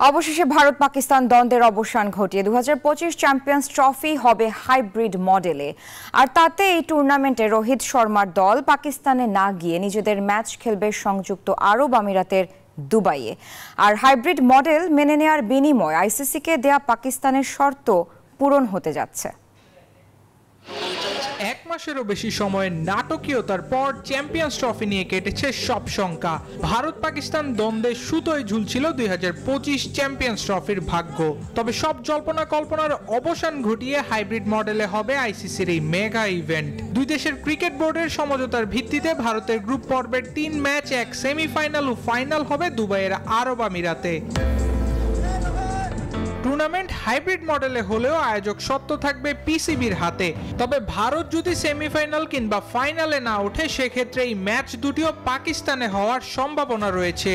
অবশেষে ভারত পাকিস্তান দ্বন্দ্বের অবসান ঘটিয়ে 2025 চ্যাম্পিয়ন্স ট্রফি হবে হাইব্রিড মডেলে। আর তাতে এই টুর্নামেন্টে রোহিত শর্মার দল পাকিস্তানে না গিয়ে নিজেদের ম্যাচ খেলবে সংযুক্ত আরব আমিরাতের দুবাইয়ে। আর হাইব্রিড মডেল মেনে নেওয়ার বিনিময়ে আইসিসিকে দেয়া পাকিস্তানের শর্ত পূরণ হতে যাচ্ছে। এক মাসেরও বেশি সময়ের নাটকীয়তার পর চ্যাম্পিয়ন্স ট্রফি নিয়ে কেটেছে সব শঙ্কা। ভারত পাকিস্তান দ্বন্দ্বে সুতোয় ঝুলছিল 2025 চ্যাম্পিয়ন্স ট্রফির ভাগ্য। তবে সব জল্পনা কল্পনার অবসান ঘটিয়ে হাইব্রিড মডেলে হবে আইসিসির এই মেগা ইভেন্ট। দুই দেশের ক্রিকেট বোর্ডের সমঝোতার ভিত্তিতে ভারতের গ্রুপ পর্বের 3 ম্যাচ, এক সেমিফাইনাল ও ফাইনাল হবে দুবাইয়ের আরব আমিরাতে। টুর্নামেন্ট হাইব্রিড মডেলে হলেও আয়োজক সত্ত্ব থাকবে পিসিবির হাতে। তবে ভারত যদি সেমিফাইনাল কিংবা ফাইনালে না ওঠে, সেক্ষেত্রে এই ম্যাচ দুটিও পাকিস্তানে হওয়ার সম্ভাবনা রয়েছে।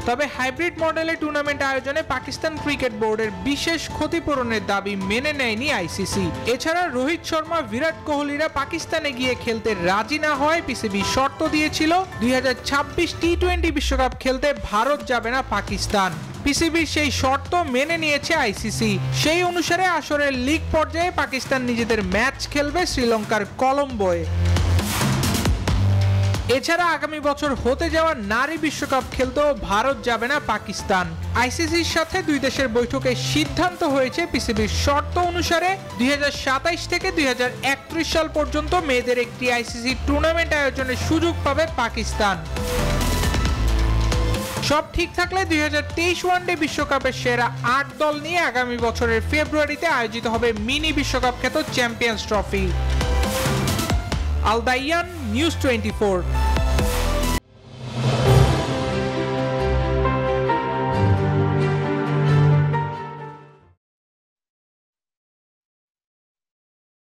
তবে হাইব্রিড মডেলে টুর্নামেন্ট আয়োজনে পাকিস্তান ক্রিকেট বোর্ডের বিশেষ ক্ষতিপূরণের দাবি মেনে নেয়নি আইসিসি। এছাড়া রোহিত শর্মা, বিরাট কোহলিরা পাকিস্তানে গিয়ে খেলতে রাজি না হয় পিসিবি শর্ত দিয়েছিল 2026 টি-20 বিশ্বকাপ খেলতে ভারত যাবে না পাকিস্তান। পিসিবির সেই শর্ত মেনে নিয়েছে আইসিসি। সেই অনুসারে আসরের লিগ পর্যায়ে পাকিস্তান নিজেদের ম্যাচ খেলবে শ্রীলঙ্কার কলম্বোয়। এছাড়া আগামী বছর হতে যাওয়া নারী বিশ্বকাপ খেলতেও ভারত যাবে না পাকিস্তান। আইসিসির সাথে দুই দেশের বৈঠকে সিদ্ধান্ত হয়েছে পিসিবির শর্ত অনুসারে 2027 থেকে 2031 সাল পর্যন্ত মেয়েদের একটি আইসিসি টুর্নামেন্ট আয়োজনের সুযোগ পাবে পাকিস্তান। সব ঠিক থাকলে 2023 ওয়ানডে বিশ্বকাপের সেরা 8 দল নিয়ে আগামী বছরের ফেব্রুয়ারিতে আয়োজিত হবে মিনি বিশ্বকাপ খ্যাত চ্যাম্পিয়ন্স ট্রফি। আল দাইয়ান, নিউজ 24।